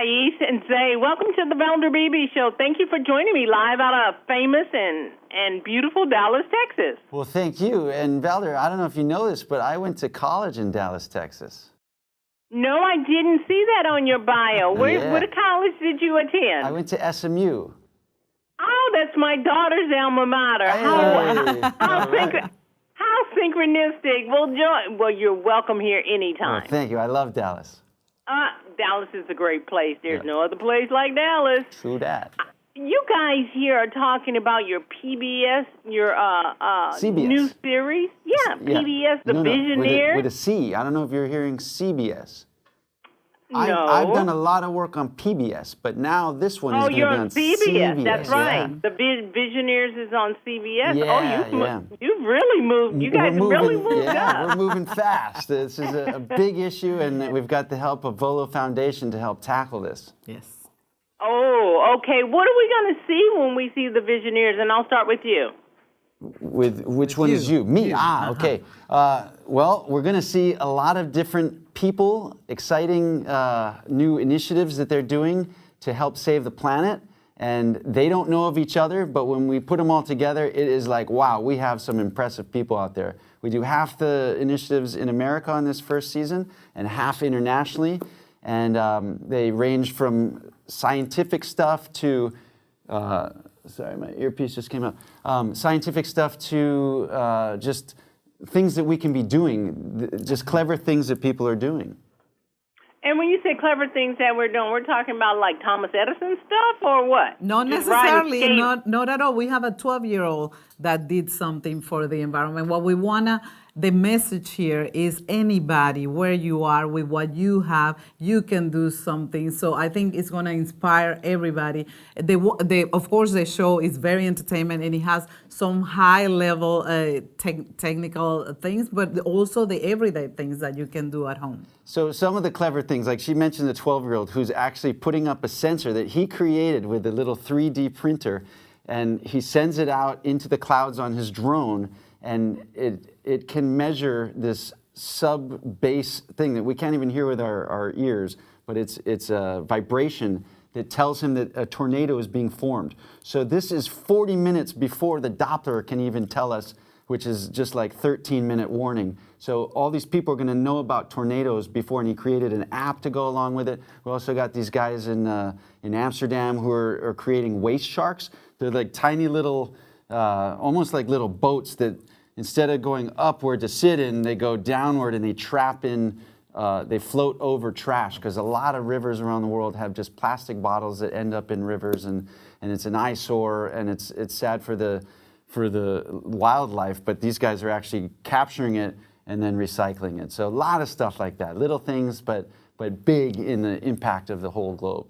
Thais and Zay. Welcome to the Valder Beebe Show. Thank you for joining me live out of famous and beautiful Dallas, Texas. Well, thank you. And Valder, I don't know if you know this, but I went to college in Dallas, Texas. No, I didn't see that on your bio. What college did you attend? I went to SMU. Oh, that's my daughter's alma mater. How synchronistic. Well, you're welcome here anytime. Well, thank you. I love Dallas. Dallas is a great place. There's no other place like Dallas. True that. You guys here are talking about your PBS, your CBS. new series. Yeah, PBS, The Visionaries. With a C. I don't know if you're hearing CBS. No. I've done a lot of work on PBS, but now this one is going to be on CBS. That's right. The Visionaries is on CBS. Yeah, you've really moved. You guys really moved up. Yeah, we're moving fast. This is a big issue, and we've got the help of Volo Foundation to help tackle this. Yes. Oh, okay. What are we going to see when we see The Visionaries? And I'll start with you. With which one is you? Me. Okay. Well, we're going to see a lot of different people, exciting new initiatives that they're doing to help save the planet. And they don't know of each other, but when we put them all together, it is like, wow, we have some impressive people out there. We do half the initiatives in America on this first season and half internationally. And they range from scientific stuff to sorry, my earpiece just came out. Scientific stuff to just things that we can be doing, just clever things that people are doing. And when you say clever things that we're doing, we're talking about like Thomas Edison stuff or what? Not necessarily, not at all. We have a 12-year-old that did something for the environment. What we want the message here is anybody, where you are, with what you have, you can do something. So I think it's going to inspire everybody. Of course, the show is very entertainment and it has some high-level technical things, but also the everyday things that you can do at home. So some of the clever things, like she mentioned the 12-year-old who's actually putting up a sensor that he created with a little 3D printer, and he sends it out into the clouds on his drone, and it can measure this sub-bass thing that we can't even hear with our ears, but it's a vibration that tells him that a tornado is being formed. So this is 40 minutes before the Doppler can even tell us, which is just like 13-minute warning. So all these people are going to know about tornadoes before, and he created an app to go along with it. We also got these guys in Amsterdam who are creating waste sharks. They're like tiny little, almost like little boats that instead of going upward to sit in, they go downward and they trap in, they float over trash, because a lot of rivers around the world have just plastic bottles that end up in rivers, and it's an eyesore, and it's sad for the wildlife, but these guys are actually capturing it and then recycling it. So a lot of stuff like that, little things, but big in the impact of the whole globe.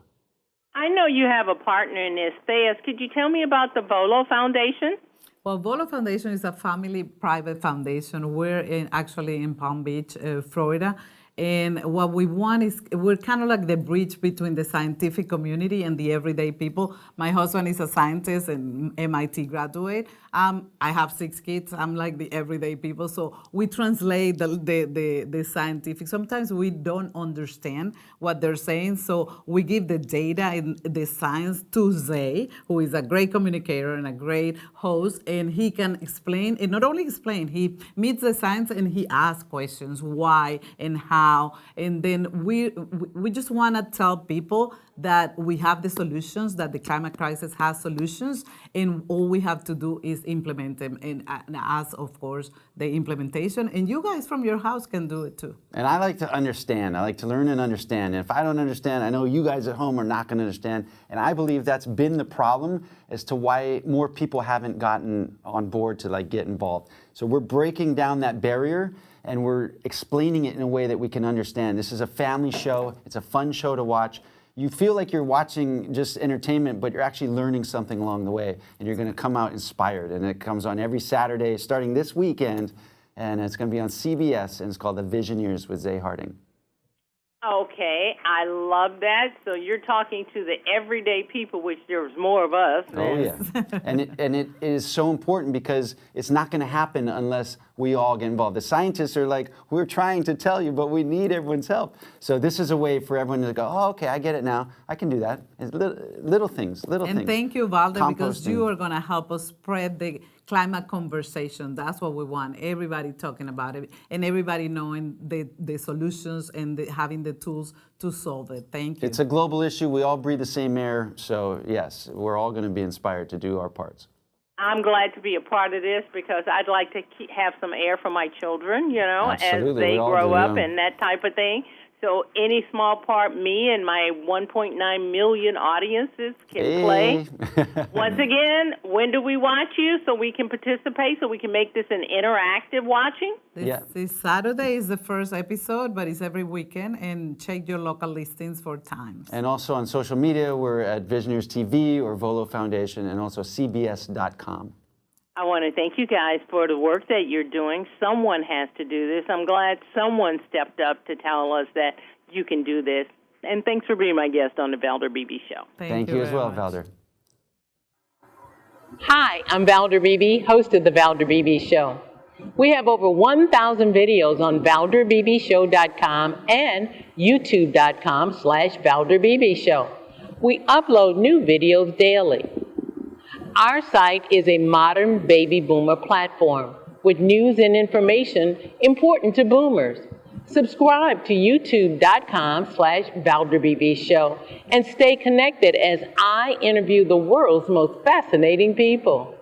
I know you have a partner in this. Thais, could you tell me about the Volo Foundation? Well, Volo Foundation is a family private foundation. We're actually in Palm Beach, Florida. And what we want is, we're kind of like the bridge between the scientific community and the everyday people. My husband is a scientist and MIT graduate. I have 6 kids. I'm like the everyday people. So we translate the scientific. Sometimes we don't understand what they're saying. So we give the data and the science to Zay, who is a great communicator and a great host. And he can explain, and not only explain, he meets the science and he asks questions, why and how. And then we just want to tell people that we have the solutions, that the climate crisis has solutions, and all we have to do is implement them. And as, of course, the implementation. And you guys from your house can do it too. And I like to understand. I like to learn and understand. And if I don't understand, I know you guys at home are not going to understand. And I believe that's been the problem as to why more people haven't gotten on board to get involved. So we're breaking down that barrier, and we're explaining it in a way that we can understand. This is a family show. It's a fun show to watch. You feel like you're watching just entertainment, but you're actually learning something along the way, and you're going to come out inspired. And it comes on every Saturday starting this weekend, and it's going to be on CBS, and it's called The Visionaries with Zay Harding. Okay, I love that. So you're talking to the everyday people, which there's more of us. Oh yeah, and it is so important because it's not going to happen unless we all get involved. The scientists are like, we're trying to tell you, but we need everyone's help. So this is a way for everyone to go, oh, okay, I get it now. I can do that. It's little things. And thank you, Valder, because you Composting. are going to help us spread the climate conversation. That's what we want. Everybody talking about it and everybody knowing the solutions and having the tools to solve it. Thank you. It's a global issue. We all breathe the same air. So yes, we're all going to be inspired to do our parts. I'm glad to be a part of this because I'd like to have some air for my children, you know, Absolutely. as they We all grow do, up yeah. and that type of thing. So any small part me and my 1.9 million audiences can play. Once again, when do we watch you so we can participate, so we can make this an interactive watching? This Saturday is the first episode, but it's every weekend, and check your local listings for times. And also on social media, we're at Visionaries TV or Volo Foundation and also CBS.com. I want to thank you guys for the work that you're doing. Someone has to do this. I'm glad someone stepped up to tell us that you can do this. And thanks for being my guest on the Valder Beebe Show. Thank you as very well, much. Valder. Hi, I'm Valder Beebe, host of The Valder Beebe Show. We have over 1,000 videos on ValderBeebeShow.com and YouTube.com/Valder Beebe Show. We upload new videos daily. Our site is a modern baby boomer platform with news and information important to boomers. Subscribe to YouTube.com/Valder Beebe Show and stay connected as I interview the world's most fascinating people.